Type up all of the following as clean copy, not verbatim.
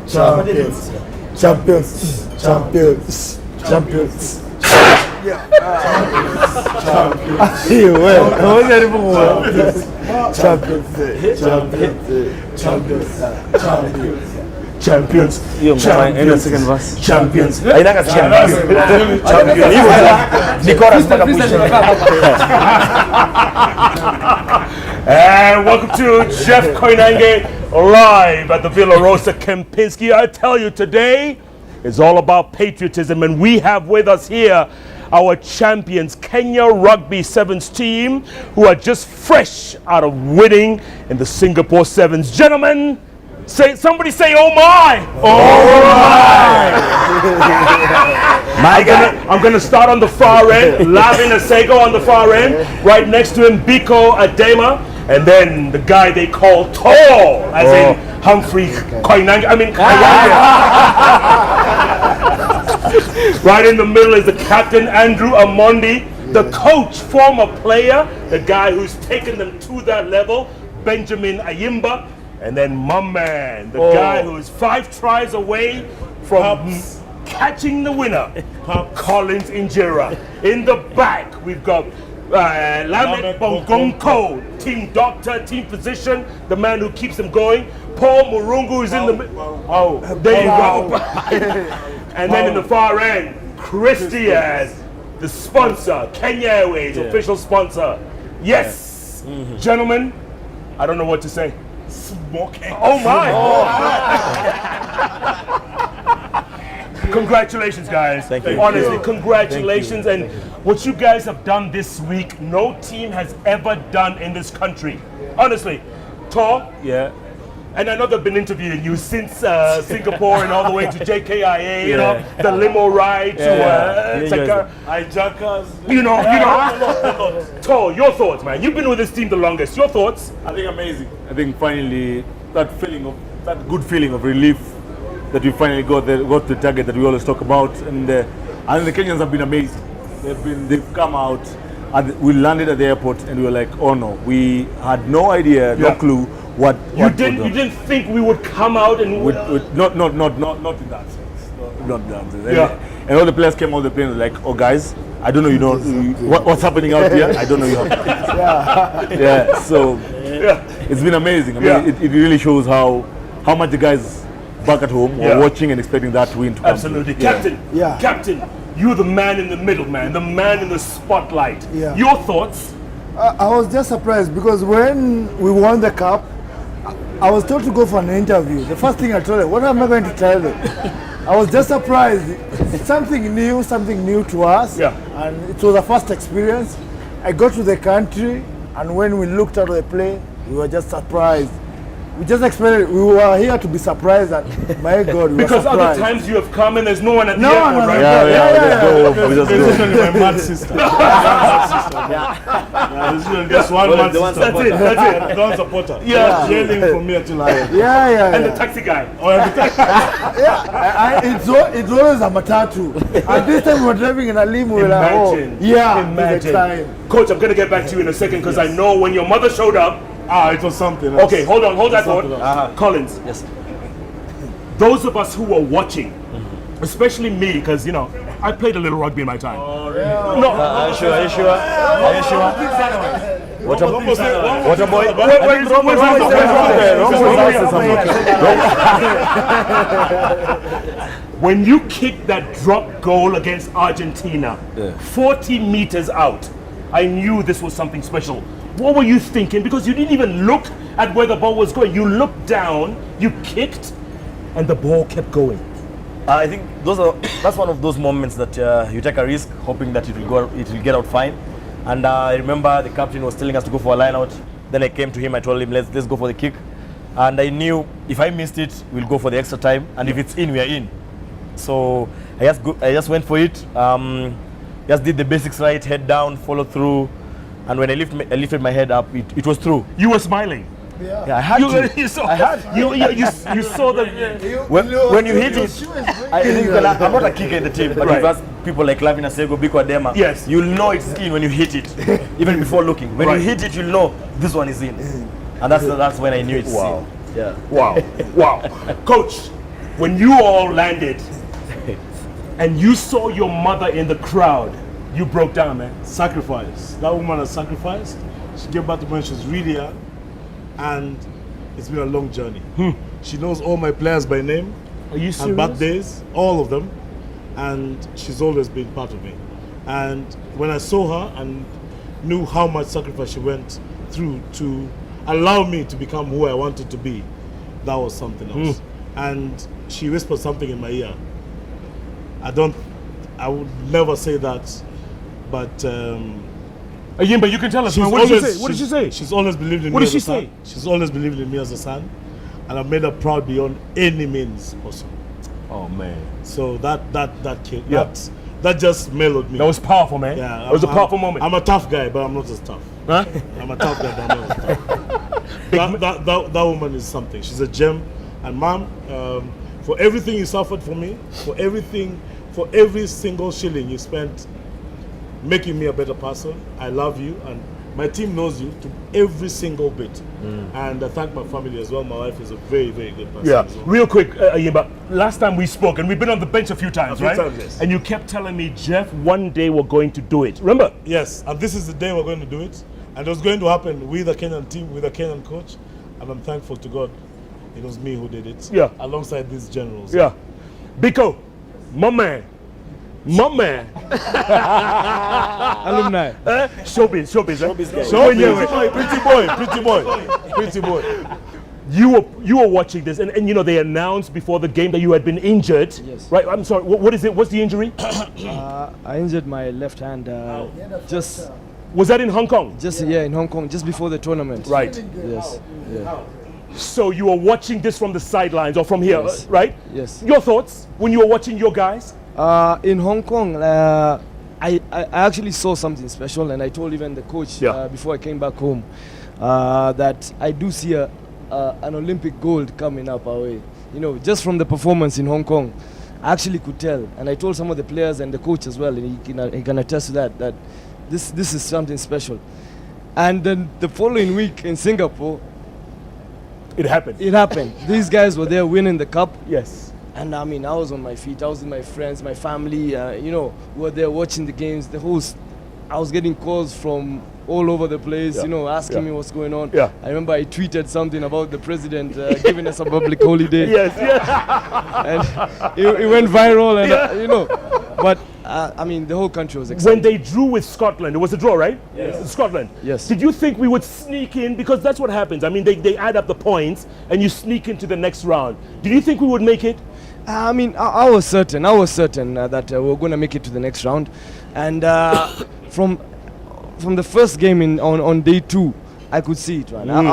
champions, champions, champions, champions. Yeah. Champions. Champions. Champions. And welcome to Jeff Koinange live at the Villa Rosa Kempinski. I tell you, today is all about patriotism, and we have with us here our champions, Kenya Rugby Sevens team, who are just fresh out of winning in the Singapore Sevens. Gentlemen, somebody say, oh my! Oh my! I'm gonna start on the far end, Lavin Asego on the far end, right next to him, Biko Adema, and then the guy they call Tall, as in Humphrey Koinange, right in the middle is the captain, Andrew Amondi, the coach, former player, the guy who's taken them to that level, Benjamin Ayimba, and then my man, the guy who is 5 tries away from catching the winner, Collins Injera. In the back, we've got Lamet Bongonko, team doctor, team physician, the man who keeps them going. Paul Murungu is in the middle. There you go. And then in the far end, Christian, the sponsor, Kenya Airways, official sponsor. Yes, gentlemen, I don't know what to say. Smoking. Oh my! Congratulations, guys. Thank you. Honestly, congratulations. And what you guys have done this week, no team has ever done in this country. Honestly. Tor? Yeah. And I know they've been interviewing you since Singapore and all the way to JKIA, you know, the limo ride to hijackers. You know. Tor, your thoughts, man. You've been with this team the longest. Your thoughts? I think amazing. I think finally that good feeling of relief that we finally got to the target that we always talk about, and I think the Kenyans have been amazing. They've come out, and we landed at the airport, and we were like, oh no, we had no idea, no clue what you didn't think we would come out and not in that sense, not in that sense. And all the players came, all the players were like, oh guys, I don't know, what's happening out here. I don't know you have. So it's been amazing. I mean, it really shows how much the guys back at home were watching and expecting that win to come. Absolutely. Captain, you're the man in the middle, man, the man in the spotlight. Your thoughts? I was just surprised because when we won the cup, I was told to go for an interview. The first thing I told them, what am I going to tell them? I was just surprised. Something new to us. And it was a first experience. I got to the country, and when we looked at the play, we were just surprised. We just expected, we were here to be surprised, and my God, we because were surprised. other times you have come and there's no one at the airport, right? We just go. My mad sister. Just one mad sister. That's it. Don't support her. Yelling from here to Lion. And the taxi guy. It's always a matatu. And this time we're driving in a limo. Imagine. Coach, I'm going to get back to you in a second because I know when your mother showed up, it was something else. Okay, hold that thought. Collins. Yes. Those of us who were watching, especially me, because I played a little rugby in my time. Are you sure? What a boy. When you kicked that drop goal against Argentina, 40 meters out, I knew this was something special. What were you thinking? Because you didn't even look at where the ball was going. You looked down, you kicked, and the ball kept going. I think that's one of those moments that you take a risk, hoping that it will get out fine. And I remember the captain was telling us to go for a line out. Then I came to him, I told him, let's go for the kick. And I knew if I missed it, we'll go for the extra time. And if it's in, we are in. So I just went for it. Just did the basics right, head down, follow through. And when I lifted my head up, it was through. You were smiling. Yeah, I had to. You saw, I had. You saw the. When you hit it, I think I'm not a kicker in the team, but if you ask people like Lavin Asego, Biko Adema, you'll know it's in when you hit it, even before looking. When you hit it, you'll know this one is in, and that's when I knew it's in. Yeah. Wow. Coach, when you all landed and you saw your mother in the crowd, you broke down, man. Sacrifice. That woman has sacrificed. She gave birth to me when she was really young, and it's been a long journey. She knows all my players by name. Are you and serious? birthdays, all of them, and she's always been part of me. And when I saw her and knew how much sacrifice she went through to allow me to become who I wanted to be, that was something else. And she whispered something in my ear. I would never say that, but Ayimba, you can tell us, man. What did she say? What did she say? She's always believed in me. What did as she a son. say? She's always believed in me as a son, and I've made her proud beyond any means possible. Oh man. So that kid, Yeah. that just mellowed me. That was powerful, man. Yeah, It was a powerful moment. I'm a tough guy, but I'm not as tough. Huh? I'm a tough guy, but I'm not as tough. That woman is something. She's a gem. And mom, for everything you suffered for me, for every single shilling you spent making me a better person, I love you, and my team knows you to every single bit. And I thank my family as well. My wife is a very, very good person Yeah. as well. Real quick, Ayimba, last time we spoke, and we've been on the bench a few times, few right? times, yes. And you kept telling me, Jeff, one day we're going to do it. Remember? Yes, and this is the day we're going to do it. And it was going to happen with a Kenyan team, with a Kenyan coach. And I'm thankful to God it was me who did it. Yeah. Alongside these generals. Yeah. Biko, my man. My man. Alumni. Showbiz, eh? Pretty boy. You were watching this, and you know they announced before the game that you had been injured. Yes. Right. I'm sorry. What is it? What's the injury? I injured my left hand just Was that in Hong Kong? in Hong Kong, just before the tournament. Right. Yes. Yeah. So you were watching this from the sidelines or from here, Yes. right? Yes. Your thoughts when you were watching your guys? In Hong Kong, I actually saw something special, and I told even the coach before I came back home that I do see an Olympic gold coming up our way. You know, just from the performance in Hong Kong, I actually could tell, and I told some of the players and the coach as well, and he can attest to that this is something special. And then the following week in Singapore, It happened. it happened. These guys were there winning the cup. Yes. And I mean, I was on my feet. I was with my friends, my family. You know, we were there watching the games. I was getting calls from all over the place. Yeah. You know, asking Yeah. me what's going on. Yeah. I remember I tweeted something about the president giving us a public holiday. Yes. Yeah. And it went viral. And you know, but I mean, the whole country was excited. When they drew with Scotland, it was a draw, right? Yes. Scotland. Yes. Did you think we would sneak in? Because that's what happens. I mean, they add up the points and you sneak into the next round. Did you think we would make it? I mean, I was certain. I was certain that we were going to make it to the next round, and from the first game on day 2, I could see it. Man.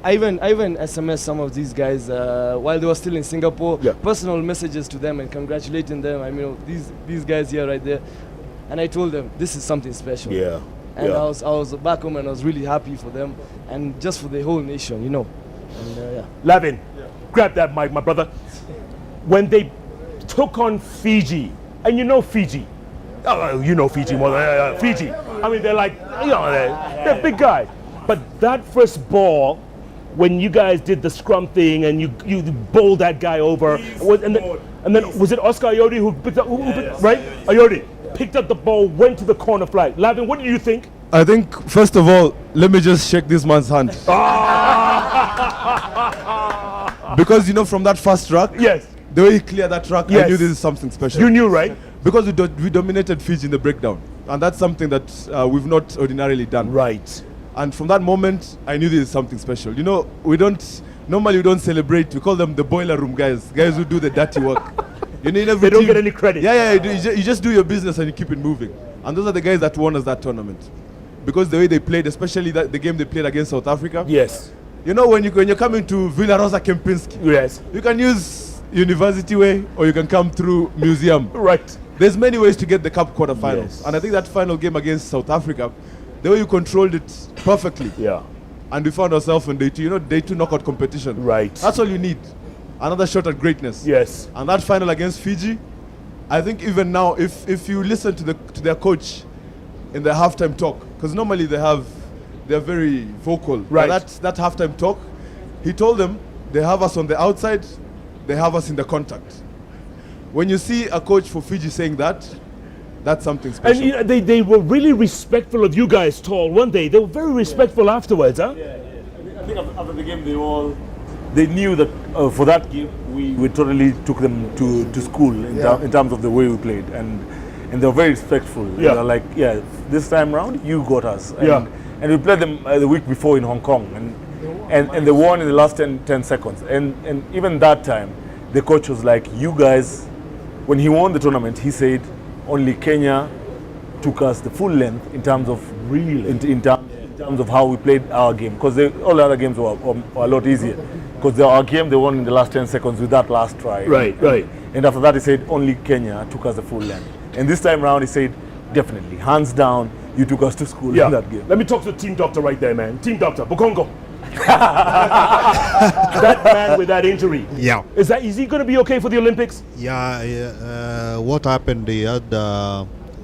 I even SMS some of these guys while they were still in Singapore. Yeah. Personal messages to them and congratulating them. I mean, these guys here, right there, and I told them this is something special. Yeah. And Yeah. I was back home and I was really happy for them and just for the whole nation, you know. And yeah. Lavin, grab that mic, my brother. When they took on Fiji, and you know Fiji. Oh, you know Fiji more than Fiji. I mean, they're like, you know, they're big guys. But that first ball, when you guys did the scrum thing and you bowled that guy over, and then was it Oscar Ayodi who picked up, right? Ayodi picked up the ball, went to the corner flag. Lavin, what do you think? I think, first of all, let me just shake this man's hand. Because, you know, from that first track, Yes. the way he cleared that track, Yes. I knew this is something special. You knew, right? Because we dominated Fiji in the breakdown. And that's something that we've not ordinarily done. Right. And from that moment, I knew this is something special. You know, normally we don't celebrate. We call them the boiler room guys who do the dirty work. You need every They don't team- get any credit. Yeah, you just do your business and you keep it moving. And those are the guys that won us that tournament. Because the way they played, especially the game they played against South Africa. Yes. You know, when you're coming to Villa Rosa Kempinski, Yes. you can use University Way or you can come through Museum. Right. There's many ways to get the cup quarterfinals. Yes. And I think that final game against South Africa, the way you controlled it perfectly. Yeah. And we found ourselves in day 2, you know, day 2 knockout competition. Right. That's all you need. Another shot at greatness. Yes. And that final against Fiji, I think even now, if you listen to their coach in their halftime talk, because normally they're very vocal. Right. But that halftime talk, he told them they have us on the outside, they have us in the contact. When you see a coach for Fiji saying that, that's something special. And you know, they were really respectful of you guys, Tall, weren't they? They were very respectful afterwards, huh? I think after the game, they knew that for that game, we totally took them to school in terms of the way we played. And they were very respectful. Yeah. They're like, yeah, this time round, you got us. And, Yeah. and we played them the week before in Hong Kong. And they won in the last 10 seconds. And even that time, the coach was like, you guys, when he won the tournament, he said, only Kenya took us the full length in terms of in terms of how we played our game, because all the other games were a lot easier, because our game they won in the last 10 seconds with that last try. Right. And after that he said only Kenya took us the full length, and this time round he said definitely hands down you took us to school in that game. Let me talk to the team doctor right there, man. Team doctor, Bukongo. That man with that injury. Yeah. Is he going to be okay for the Olympics? Yeah. What happened? He had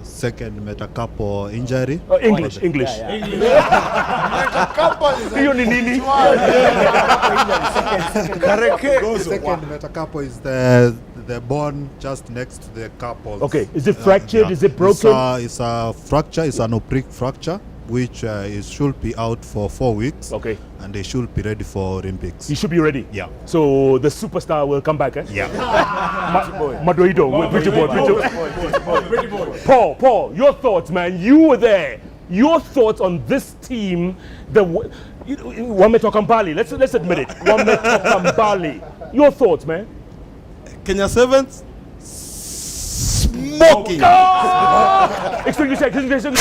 second metacarpal injury. English. Second metacarpal is the bone just next to the carpal. Okay. Is it fractured? Is it broken? It's a fracture. It's an oblique fracture, which should be out for 4 weeks. Okay. And they should be ready for Olympics. He should be ready. Yeah. So the superstar will come back, eh? Yeah. Madoido, pretty boy. Paul, your thoughts, man. You were there. Your thoughts on this team. Wameto Kampali. Let's admit it. Wameto Kampali. Your thoughts, man. Kenya Sevens smoking. Excuse me.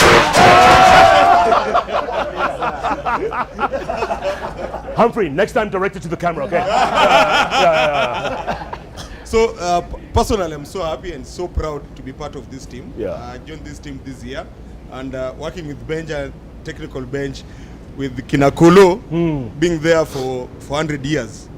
Humphrey, next time direct it to the camera, okay? So personally, I'm so happy and so proud to be part of this team. Yeah. I joined this team this year, and working with bench and technical bench, with Kinakolo being there for 100 years.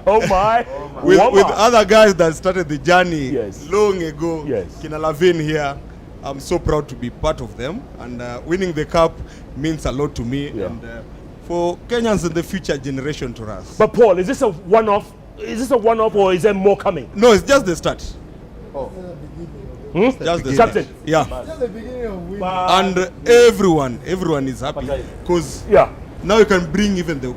Oh my. With other guys that started the journey Yes. long ago. Yes. Kina Lavin here. I'm so proud to be part of them, and winning the cup means a lot to me, and for Kenyans and the future generation to us. But Paul, is this a one-off? Or is there more coming? No, it's just the start. Just the start. Captain. Yeah. And everyone is happy because now you can bring even the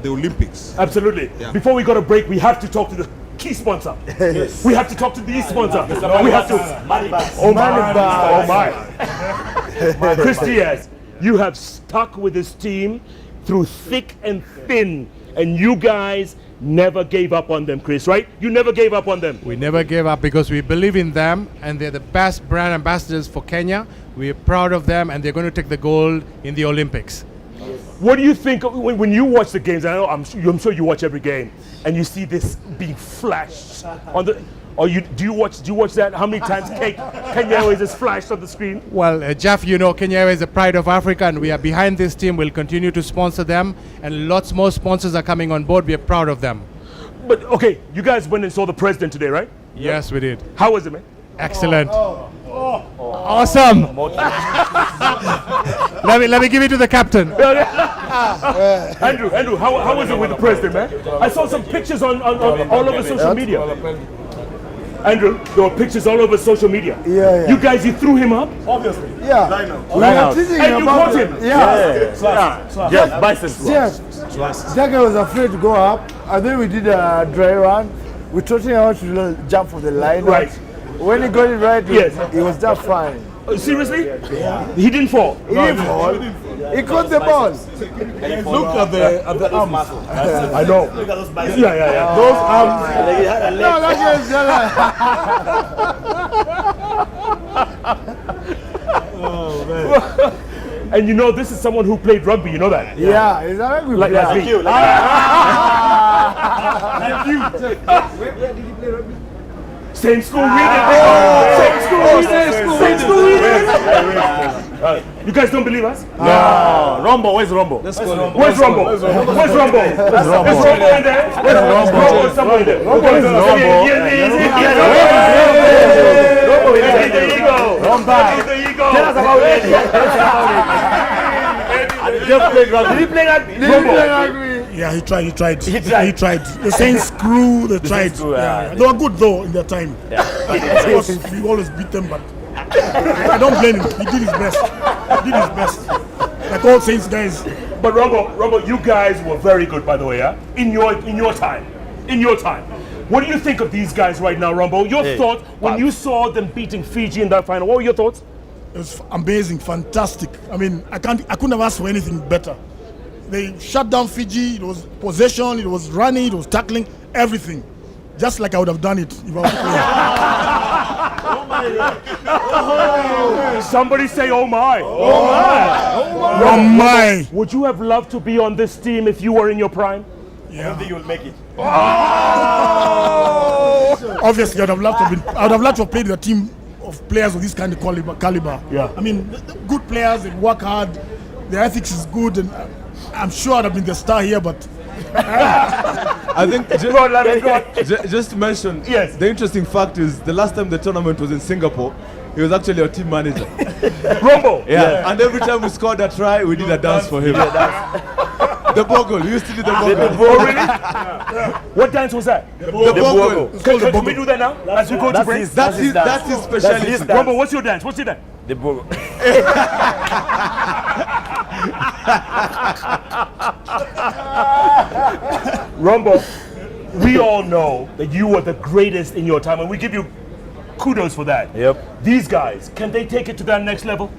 Olympics. Absolutely. Yeah. Before we go to break, we have to talk to the key sponsor. Yes. We have to talk to the sponsor. We have to. Oh my. Chris Diaz, you have stuck with this team through thick and thin, and you guys never gave up on them, Chris, right? You never gave up on them. We never gave up because we believe in them, and they're the best brand ambassadors for Kenya. We're proud of them, and they're going to take the gold in the Olympics. What do you think when you watch the games? I know I'm sure you watch every game, and you see this being flashed on the. Or do you watch that? How many times Kenya Airways is flashed on the screen? Well, Jeff, you know Kenya Airways is the pride of Africa, and we are behind this team. We'll continue to sponsor them, and lots more sponsors are coming on board. We are proud of them. But okay, you guys went and saw the president today, right? Yes, we did. How was it, man? Excellent. Awesome. let me give it to the captain. Andrew, how was it with the president, man? I saw some pictures on all over social media. Andrew, there were pictures all over social media. Yeah. You guys, you threw him up? Obviously. Yeah. We were teasing And you about caught him? Yeah. Jack was afraid to go up, and then we did a dry run. We taught him how to jump for the line. Right. When he got it right, Yes. he was just fine. Seriously? He didn't fall? He didn't fall. He caught the ball. Look at the arms. I know. Look at those biceps. Yeah. Those arms. No, that guy's And you know, this is someone who played rugby, you know that? Yeah, he's a rugby Like player. me. Where did he play rugby? Same school we did. Same school we did. You guys don't believe us? No. Rombo, where's Rombo? Where's Rombo? Is Rombo in there? Rombo is somewhere in there. There you go. Tell us about it. Jeff played rugby. Did he play rugby? Yeah, he tried. He tried. The Saints crew, they tried. Saints crew, yeah. They were good though in their time. Yeah. Of course, we always beat them, but I don't blame him. He did his best. Like all Saints guys. But Rumble, you guys were very good, by the way, yeah? In your time. What do you think of these guys right now, Rumble? Your thoughts when you saw them beating Fiji in that final? What were your thoughts? It was amazing, fantastic. I mean, I couldn't have asked for anything better. They shut down Fiji. It was possession, it was running, it was tackling, everything. Just like I would have done it if I was playing. Somebody say, oh my. Oh my. Would you have loved to be on this team if you were in your prime? I don't think you will make it. Obviously, I would have loved to have played with a team of players of this kind of caliber. Yeah. I mean, good players, they work hard, their ethics is good, and I'm sure I'd have been the star here, but I think just to mention, yes, the interesting fact is the last time the tournament was in Singapore, he was actually our team manager. Rumble. Yeah. And every time we scored a try, we did a dance for him. The bogle. We used to do the bogle. Oh, really? What dance was that? The bogle. Can we do that now? As we go to break? That's his specialty. Rumble, what's your dance? What's your dance? The bogle. Rumble, we all know that you were the greatest in your time, and we give you kudos for that. Yep. These guys, can they take it to that next level?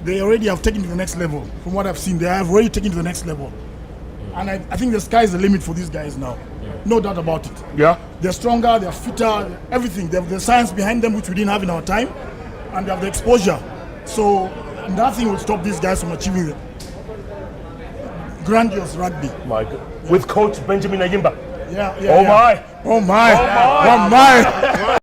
They already have taken it to the next level. From what I've seen, they have already taken it to the next level. And I think the sky is the limit for these guys now. No doubt about it. Yeah. They're stronger, they're fitter, everything. They have the science behind them, which we didn't have in our time, and they have the exposure. So nothing will stop these guys from achieving it. Grandiose rugby. My God. With coach Benjamin Ayimba. Yeah. Oh my. Oh my.